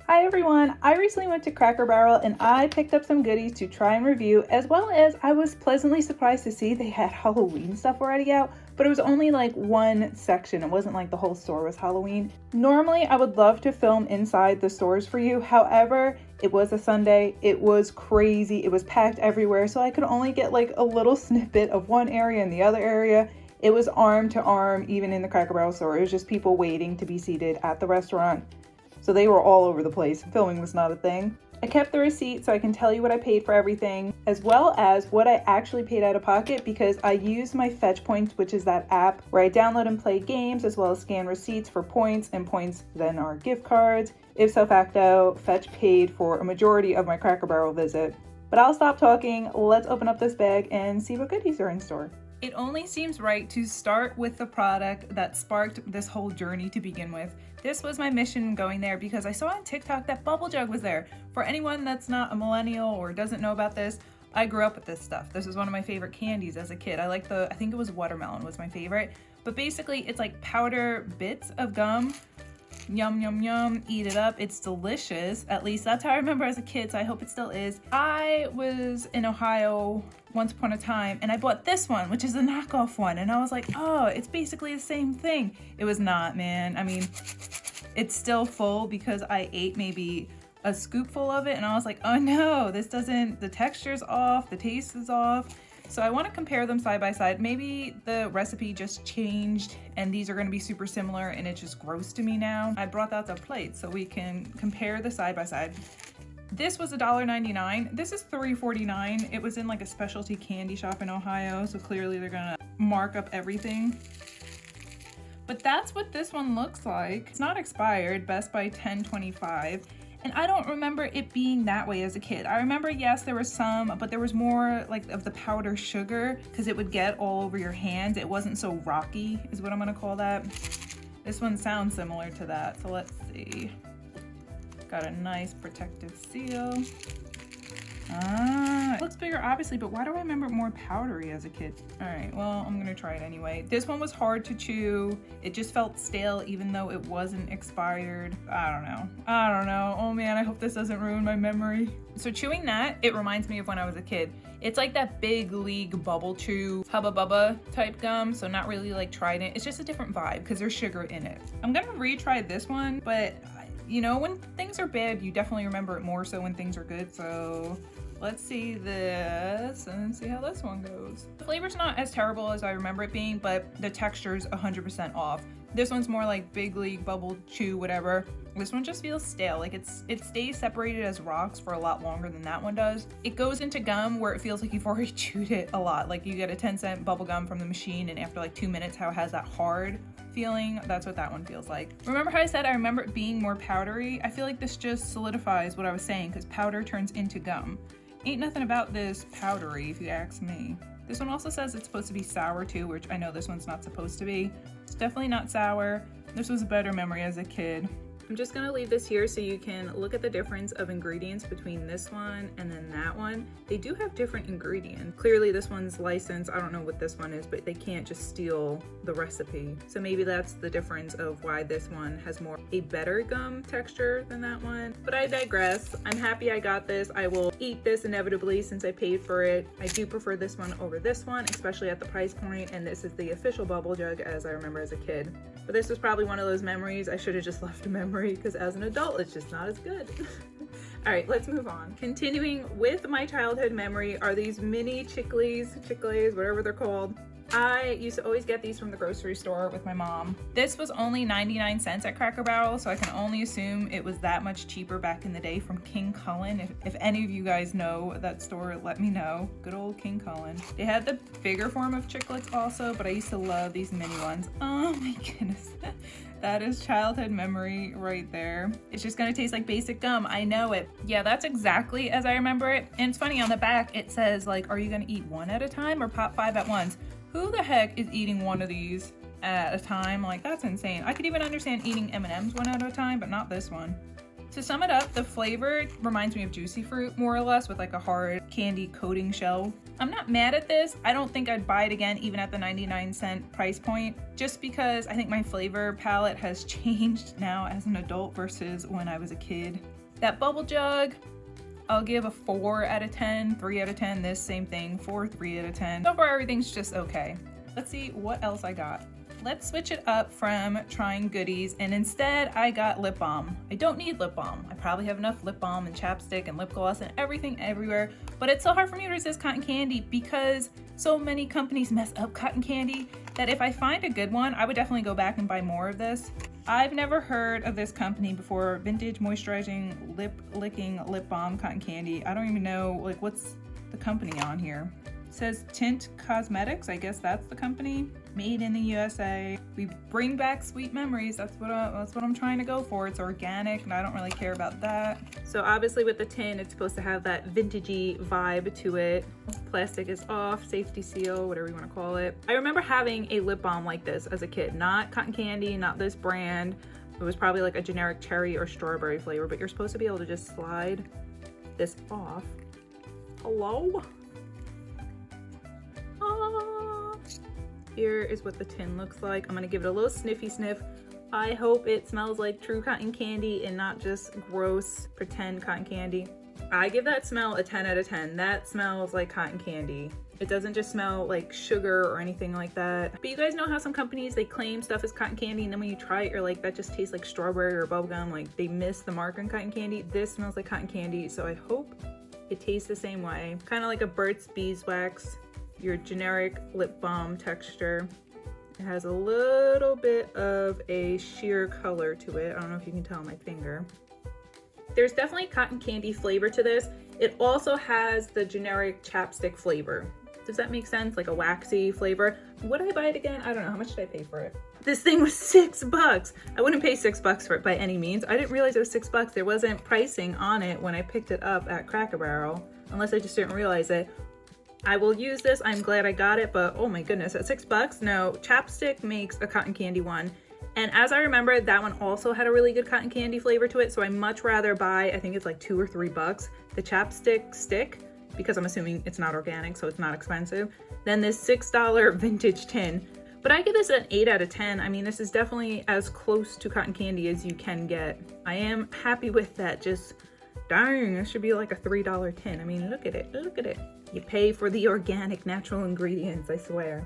Hi everyone, I recently went to Cracker Barrel and I picked up some goodies to try and review, as well as I was pleasantly surprised to see they had Halloween stuff already out, but it was only like one section. It wasn't like the whole store was Halloween. Normally I would love to film inside the stores for you, however, it was a Sunday, it was crazy, it was packed everywhere, so I could only get like a little snippet of one area and the other area. It was arm to arm, even in the Cracker Barrel store. It was just people waiting to be seated at the restaurant. So they were all over the place. Filming was not a thing. I kept the receipt so I can tell you what I paid for everything, as well as what I actually paid out of pocket, because I use my Fetch Points, which is that app where I download and play games, as well as scan receipts for points, and points then are gift cards. Ipso facto, Fetch paid for a majority of my Cracker Barrel visit. But I'll stop talking, let's open up this bag and see what goodies are in store. It only seems right to start with the product that sparked this whole journey to begin with. This was my mission going there because I saw on TikTok that Bubble Jug was there. For anyone that's not a millennial or doesn't know about this, I grew up with this stuff. This was one of my favorite candies as a kid. I think it was watermelon was my favorite. But basically it's like powder bits of gum. Yum, yum, yum, eat it up. It's delicious. At least that's how I remember as a kid, so I hope it still is. I was in Ohio once upon a time and I bought this one, which is a knockoff one. And I was like, oh, it's basically the same thing. It was not, man. I mean, it's still full because I ate maybe a scoopful of it and I was like, oh no, the texture's off, the taste is off. So I want to compare them side by side. Maybe the recipe just changed and these are going to be super similar and it's just gross to me now. I brought out the plate so we can compare the side by side. This was $1.99. This is $3.49. It was in like a specialty candy shop in Ohio, so clearly they're gonna mark up everything. But that's what this one looks like. It's not expired, best by 10/25. And I don't remember it being that way as a kid. I remember, yes, there was some, but there was more like of the powder sugar because it would get all over your hands. It wasn't so rocky, is what I'm gonna call that. This one sounds similar to that, so let's see. Got a nice protective seal. It looks bigger obviously, but why do I remember it more powdery as a kid? All right, well, I'm gonna try it anyway. This one was hard to chew. It just felt stale even though it wasn't expired. I don't know. Oh man, I hope this doesn't ruin my memory. So chewing that, it reminds me of when I was a kid. It's like that big league bubble chew, Hubba Bubba type gum, so not really like Trident. It's just a different vibe because there's sugar in it. I'm gonna retry this one, but you know, when things are bad, you definitely remember it more so when things are good, so let's see this and see how this one goes. The flavor's not as terrible as I remember it being, but the texture's 100% off. This one's more like big league, bubble chew, whatever. This one just feels stale. Like it stays separated as rocks for a lot longer than that one does. It goes into gum where it feels like you've already chewed it a lot. Like you get a 10-cent bubble gum from the machine and after like 2 minutes how it has that hard feeling, that's what that one feels like. Remember how I said I remember it being more powdery? I feel like this just solidifies what I was saying because powder turns into gum. Ain't nothing about this powdery if you ask me. This one also says it's supposed to be sour too, which I know this one's not supposed to be. It's definitely not sour. This was a better memory as a kid. I'm just gonna leave this here so you can look at the difference of ingredients between this one and then that one. They do have different ingredients. Clearly this one's licensed. I don't know what this one is, but they can't just steal the recipe. So maybe that's the difference of why this one has a better gum texture than that one. But I digress. I'm happy I got this. I will eat this inevitably since I paid for it. I do prefer this one over this one, especially at the price point, and this is the official Bubble Jug as I remember as a kid. But this was probably one of those memories I should have just left a memory because as an adult, it's just not as good. All right, let's move on. Continuing with my childhood memory are these mini chicklies, whatever they're called. I used to always get these from the grocery store with my mom. This was only 99 cents at Cracker Barrel, so I can only assume it was that much cheaper back in the day from King Cullen. If any of you guys know that store, let me know. Good old King Cullen. They had the bigger form of chiclets also, but I used to love these mini ones. Oh my goodness. That is childhood memory right there. It's just gonna taste like basic gum. I know it. Yeah, that's exactly as I remember it. And it's funny, on the back it says like, are you gonna eat one at a time or pop 5 at once? Who the heck is eating one of these at a time? Like, that's insane. I could even understand eating M&Ms one at a time, but not this one. To sum it up, the flavor reminds me of juicy fruit more or less, with like a hard candy coating shell. I'm not mad at this. I don't think I'd buy it again even at the 99-cent price point, just because I think my flavor palette has changed now as an adult versus when I was a kid. That bubble jug, I'll give a 4 out of 10, 3 out of 10. This same thing, 4, 3 out of 10. So far everything's just okay. Let's see what else I got. Let's switch it up from trying goodies, and instead I got lip balm. I don't need lip balm. I probably have enough lip balm and chapstick and lip gloss and everything everywhere, but it's so hard for me to resist cotton candy because so many companies mess up cotton candy that if I find a good one, I would definitely go back and buy more of this. I've never heard of this company before, Vintage Moisturizing Lip Licking Lip Balm Cotton Candy. I don't even know, like, what's the company on here? It says Tint Cosmetics, I guess that's the company. Made in the USA. We bring back sweet memories. That's what I'm trying to go for. It's organic and I don't really care about that. So obviously with the tin, it's supposed to have that vintagey vibe to it. Plastic is off, safety seal, whatever you want to call it. I remember having a lip balm like this as a kid, not cotton candy, not this brand. It was probably like a generic cherry or strawberry flavor, but you're supposed to be able to just slide this off. Hello? Here is what the tin looks like. I'm gonna give it a little sniffy sniff. I hope it smells like true cotton candy and not just gross pretend cotton candy. I give that smell a 10 out of 10. That smells like cotton candy. It doesn't just smell like sugar or anything like that. But you guys know how some companies, they claim stuff is cotton candy and then when you try it, you're like, that just tastes like strawberry or bubblegum. Like they missed the mark on cotton candy. This smells like cotton candy, so I hope it tastes the same way. Kind of like a Burt's Beeswax, your generic lip balm texture. It has a little bit of a sheer color to it. I don't know if you can tell on my finger. There's definitely cotton candy flavor to this. It also has the generic chapstick flavor. Does that make sense? Like a waxy flavor. Would I buy it again? I don't know. How much did I pay for it? This thing was $6. I wouldn't pay $6 for it by any means. I didn't realize it was $6. There wasn't pricing on it when I picked it up at Cracker Barrel, unless I just didn't realize it. I will use this. I'm glad I got it, but oh my goodness, at $6? No, chapstick makes a cotton candy one. And as I remember, that one also had a really good cotton candy flavor to it. So I much rather buy, I think it's like $2 or $3, the chapstick stick, because I'm assuming it's not organic, so it's not expensive, than this $6 vintage tin. But I give this an 8 out of 10. I mean, this is definitely as close to cotton candy as you can get. I am happy with that. Just, dang, this should be like a $3 tin. I mean, look at it, look at it. You pay for the organic, natural ingredients, I swear.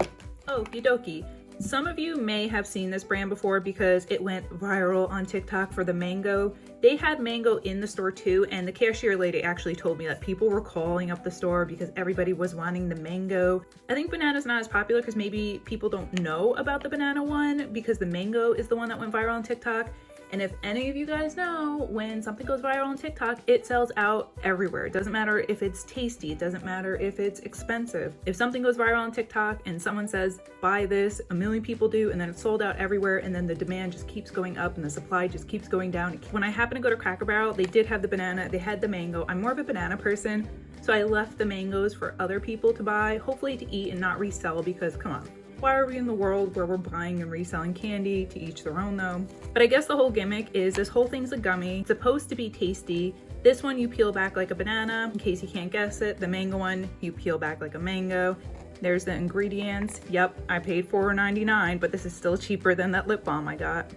Okie dokie. Some of you may have seen this brand before because it went viral on TikTok for the mango. They had mango in the store too, and the cashier lady actually told me that people were calling up the store because everybody was wanting the mango. I think banana's not as popular because maybe people don't know about the banana one because the mango is the one that went viral on TikTok. And if any of you guys know, when something goes viral on TikTok, it sells out everywhere. It doesn't matter if it's tasty. It doesn't matter if it's expensive. If something goes viral on TikTok and someone says, buy this, a million people do, and then it's sold out everywhere, and then the demand just keeps going up and the supply just keeps going down. When I happened to go to Cracker Barrel, they did have the banana, they had the mango. I'm more of a banana person, so I left the mangoes for other people to buy, hopefully to eat and not resell, because come on. Why are we in the world where we're buying and reselling candy? To each their own though. But I guess the whole gimmick is this whole thing's a gummy. It's supposed to be tasty. This one you peel back like a banana, in case you can't guess it. The mango one, you peel back like a mango. There's the ingredients. Yep, I paid $4.99, but this is still cheaper than that lip balm I got.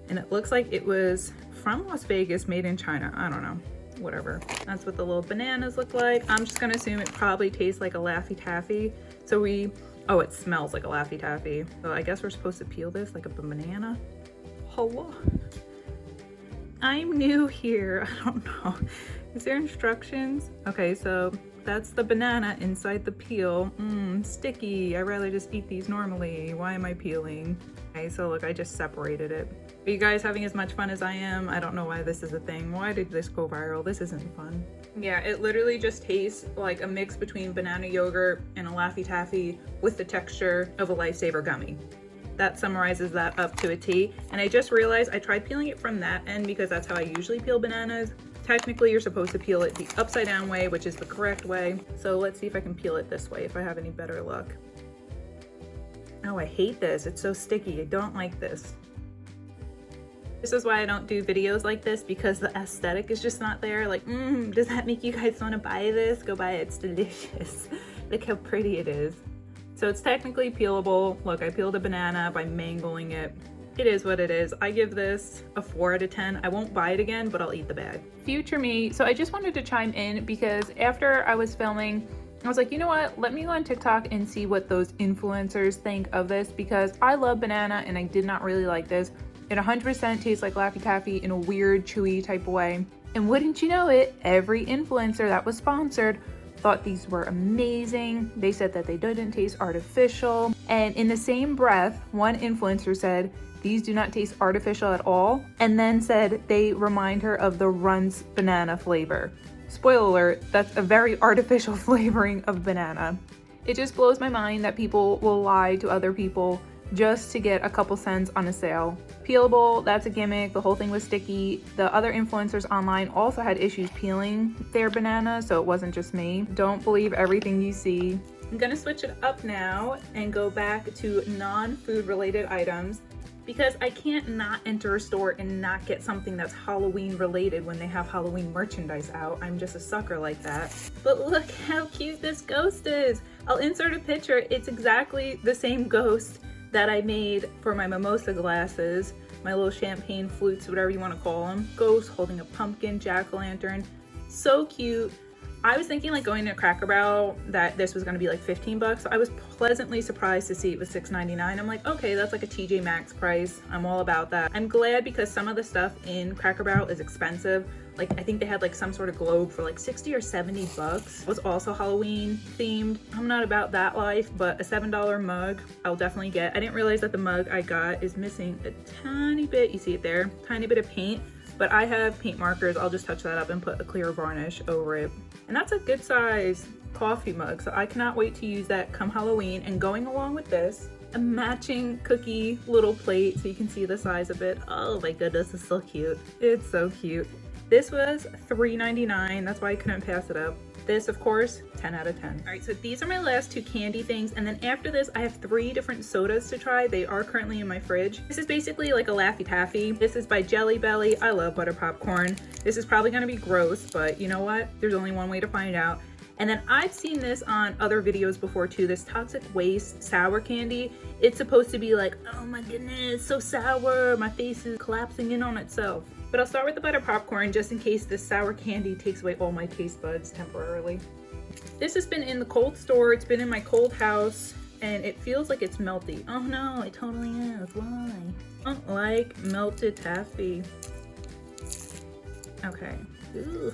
And it looks like it was from Las Vegas, made in China. I don't know, whatever. That's what the little bananas look like. I'm just gonna assume it probably tastes like a Laffy Taffy. So oh, it smells like a Laffy Taffy. So I guess we're supposed to peel this like a banana. Hello. I'm new here. I don't know. Is there instructions? Okay, so that's the banana inside the peel. Sticky. I'd rather just eat these normally. Why am I peeling? Okay, so look, I just separated it. Are you guys having as much fun as I am? I don't know why this is a thing. Why did this go viral? This isn't fun. Yeah, it literally just tastes like a mix between banana yogurt and a Laffy Taffy with the texture of a Lifesaver gummy. That summarizes that up to a T. And I just realized I tried peeling it from that end because that's how I usually peel bananas. Technically, you're supposed to peel it the upside down way, which is the correct way. So let's see if I can peel it this way, if I have any better luck. Oh, I hate this. It's so sticky. I don't like this. This is why I don't do videos like this, because the aesthetic is just not there. Like, does that make you guys want to buy this? Go buy it, it's delicious. Look how pretty it is. So it's technically peelable. Look, I peeled a banana by mangling it. It is what it is. I give this a 4 out of 10. I won't buy it again, but I'll eat the bag. Future me. So I just wanted to chime in because after I was filming, I was like, you know what? Let me go on TikTok and see what those influencers think of this, because I love banana and I did not really like this. It 100% tastes like Laffy Taffy in a weird, chewy type of way. And wouldn't you know it, every influencer that was sponsored thought these were amazing. They said that they didn't taste artificial. And in the same breath, one influencer said, these do not taste artificial at all. And then said they remind her of the Runts banana flavor. Spoiler alert, that's a very artificial flavoring of banana. It just blows my mind that people will lie to other people just to get a couple cents on a sale. Peelable, that's a gimmick. The whole thing was sticky. The other influencers online also had issues peeling their banana, so it wasn't just me. Don't believe everything you see. I'm gonna switch it up now and go back to non-food related items, because I can't not enter a store and not get something that's Halloween related when they have Halloween merchandise out. I'm just a sucker like that. But look how cute this ghost is. I'll insert a picture. It's exactly the same ghost that I made for my mimosa glasses, my little champagne flutes, whatever you want to call them. Ghost holding a pumpkin, jack-o'-lantern. So cute. I was thinking like going to Cracker Barrel that this was going to be like 15 bucks. I was pleasantly surprised to see it was $6.99. I'm like, okay, that's like a TJ Maxx price. I'm all about that. I'm glad, because some of the stuff in Cracker Barrel is expensive. Like, I think they had like some sort of globe for like 60 or 70 bucks. It was also Halloween themed. I'm not about that life, but a $7 mug I'll definitely get. I didn't realize that the mug I got is missing a tiny bit. You see it there? Tiny bit of paint. But I have paint markers. I'll just touch that up and put a clear varnish over it. And that's a good size coffee mug. So I cannot wait to use that come Halloween. And going along with this, a matching cookie little plate so you can see the size of it. Oh my goodness, it's so cute. It's so cute. This was $3.99. That's why I couldn't pass it up. This, of course, 10 out of 10. All right, so these are my last two candy things. And then after this, I have 3 different sodas to try. They are currently in my fridge. This is basically like a Laffy Taffy. This is by Jelly Belly. I love butter popcorn. This is probably gonna be gross, but you know what? There's only one way to find out. And then I've seen this on other videos before too, this toxic waste sour candy. It's supposed to be like, oh my goodness, so sour. My face is collapsing in on itself. But I'll start with the butter popcorn just in case this sour candy takes away all my taste buds temporarily. This has been in the cold store. It's been in my cold house and it feels like it's melty. Oh no, it totally is. Why? I don't like melted taffy. Okay. Ooh.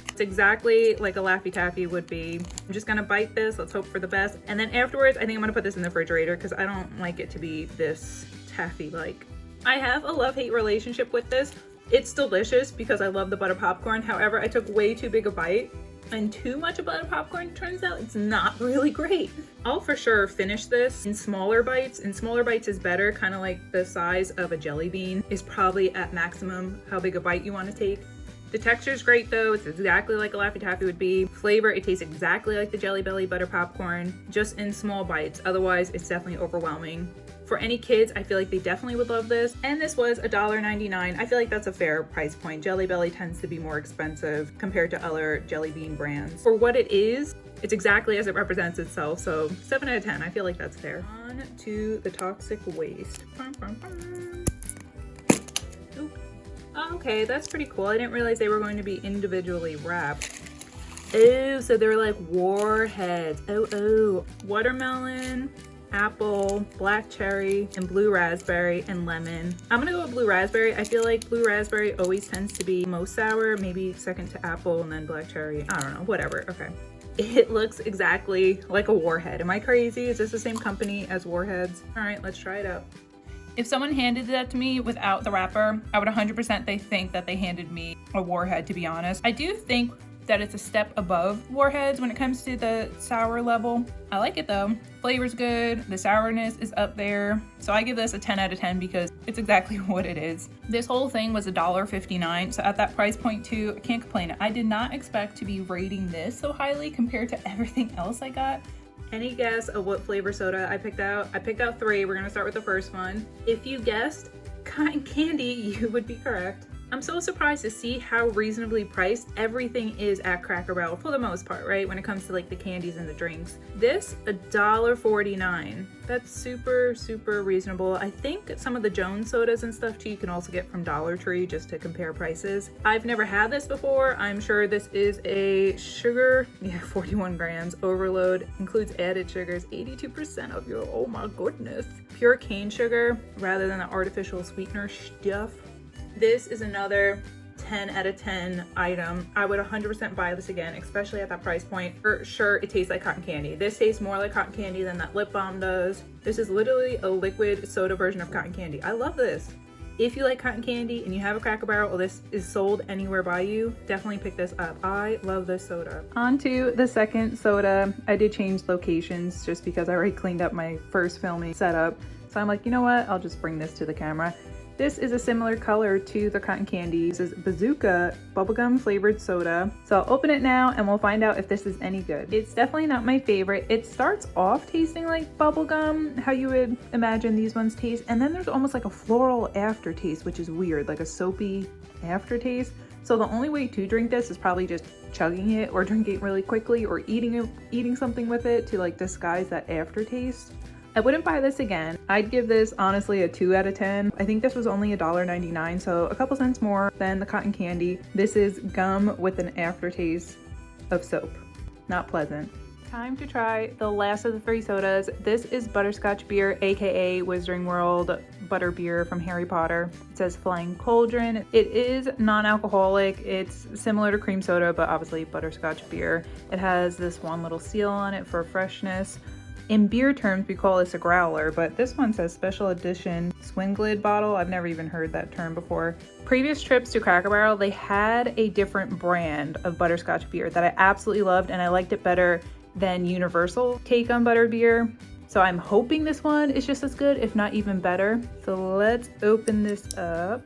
It's exactly like a Laffy Taffy would be. I'm just gonna bite this. Let's hope for the best. And then afterwards, I think I'm gonna put this in the refrigerator because I don't like it to be this taffy-like. I have a love-hate relationship with this. It's delicious because I love the butter popcorn. However, I took way too big a bite, and too much of butter popcorn, turns out it's not really great. I'll for sure finish this in smaller bites, and smaller bites is better, kind of like the size of a jelly bean is probably at maximum how big a bite you want to take. The texture is great though. It's exactly like a Laffy Taffy would be. Flavor, it tastes exactly like the Jelly Belly butter popcorn, just in small bites. Otherwise, it's definitely overwhelming. For any kids, I feel like they definitely would love this. And this was $1.99. I feel like that's a fair price point. Jelly Belly tends to be more expensive compared to other jelly bean brands. For what it is, it's exactly as it represents itself. So 7 out of 10, I feel like that's fair. On to the toxic waste. Oop. Oh, okay, that's pretty cool. I didn't realize they were going to be individually wrapped. Oh, so they're like warheads. Oh. Watermelon, apple, black cherry, and blue raspberry, and lemon. I'm gonna go with blue raspberry. I feel like blue raspberry always tends to be most sour, maybe second to apple and then black cherry. I don't know, whatever, okay. It looks exactly like a warhead. Am I crazy? Is this the same company as Warheads? All right, let's try it out. If someone handed that to me without the wrapper, I would 100% think that they handed me a warhead, to be honest. I do think that it's a step above warheads when it comes to the sour level. I like it though. Flavor's good, the sourness is up there. So I give this a 10 out of 10 because it's exactly what it is. This whole thing was $1.59, so at that price point too, I can't complain. I did not expect to be rating this so highly compared to everything else I got. Any guess of what flavor soda I picked out? I picked out 3. We're gonna start with the first one. If you guessed cotton candy, you would be correct. I'm so surprised to see how reasonably priced everything is at Cracker Barrel for the most part, right? When it comes to like the candies and the drinks. This, $1.49. That's super, super reasonable. I think some of the Jones sodas and stuff too you can also get from Dollar Tree just to compare prices. I've never had this before. I'm sure this is a sugar, 41 grams overload, includes added sugars, 82% of your, oh my goodness. Pure cane sugar rather than the artificial sweetener stuff. This is another 10 out of 10 item. I would 100% buy this again, especially at that price point. For sure, it tastes like cotton candy. This tastes more like cotton candy than that lip balm does. This is literally a liquid soda version of cotton candy. I love this. If you like cotton candy and you have a Cracker Barrel or this is sold anywhere by you, definitely pick this up. I love this soda. On to the second soda. I did change locations just because I already cleaned up my first filming setup. So I'm like, you know what? I'll just bring this to the camera. This is a similar color to the cotton candy. This is Bazooka bubblegum flavored soda. So I'll open it now and we'll find out if this is any good. It's definitely not my favorite. It starts off tasting like bubblegum, how you would imagine these ones taste. And then there's almost like a floral aftertaste, which is weird, like a soapy aftertaste. So the only way to drink this is probably just chugging it or drinking it really quickly or eating something with it to like disguise that aftertaste. I wouldn't buy this again. I'd give this honestly a 2 out of 10. I think this was only $1.99, so a couple cents more than the cotton candy. This is gum with an aftertaste of soap. Not pleasant. Time to try the last of the 3 sodas. This is butterscotch beer, aka Wizarding World butter beer from Harry Potter. It says Flying Cauldron. It is non-alcoholic. It's similar to cream soda, but obviously butterscotch beer. It has this one little seal on it for freshness. In beer terms, we call this a growler, but this one says special edition swing lid bottle. I've never even heard that term before. Previous trips to Cracker Barrel, they had a different brand of butterscotch beer that I absolutely loved, and I liked it better than Universal take on butter beer. So I'm hoping this one is just as good, if not even better. So let's open this up.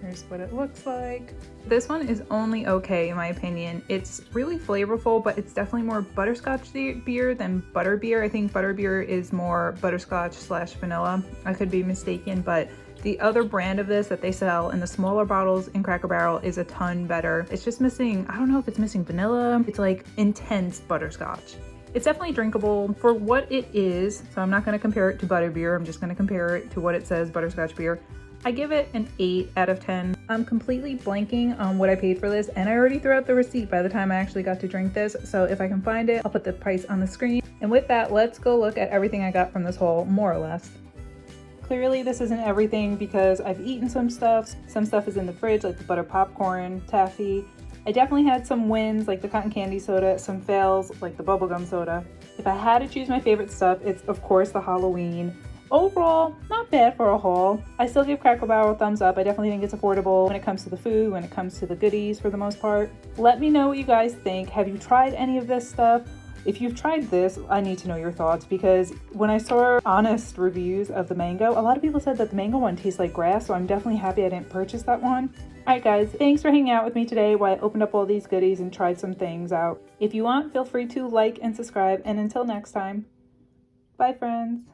Here's what it looks like. This one is only okay in my opinion. It's really flavorful, but it's definitely more butterscotch beer than butter beer. I think butter beer is more butterscotch / vanilla. I could be mistaken, but the other brand of this that they sell in the smaller bottles in Cracker Barrel is a ton better. It's just missing, I don't know if it's missing vanilla. It's like intense butterscotch. It's definitely drinkable for what it is. So I'm not gonna compare it to butter beer. I'm just gonna compare it to what it says, butterscotch beer. I give it an 8 out of 10. I'm completely blanking on what I paid for this, and I already threw out the receipt by the time I actually got to drink this. So if I can find it, I'll put the price on the screen. And with that, let's go look at everything I got from this haul, more or less. Clearly this isn't everything because I've eaten some stuff. Some stuff is in the fridge, like the butter popcorn, taffy. I definitely had some wins, like the cotton candy soda, some fails, like the bubblegum soda. If I had to choose my favorite stuff, it's of course the Halloween. Overall, not bad for a haul. I still give Cracker Barrel a thumbs up. I definitely think it's affordable when it comes to the food, when it comes to the goodies for the most part. Let me know what you guys think. Have you tried any of this stuff? If you've tried this, I need to know your thoughts because when I saw honest reviews of the mango, a lot of people said that the mango one tastes like grass, so I'm definitely happy I didn't purchase that one. Alright guys, thanks for hanging out with me today while I opened up all these goodies and tried some things out. If you want, feel free to like and subscribe, and until next time, bye friends.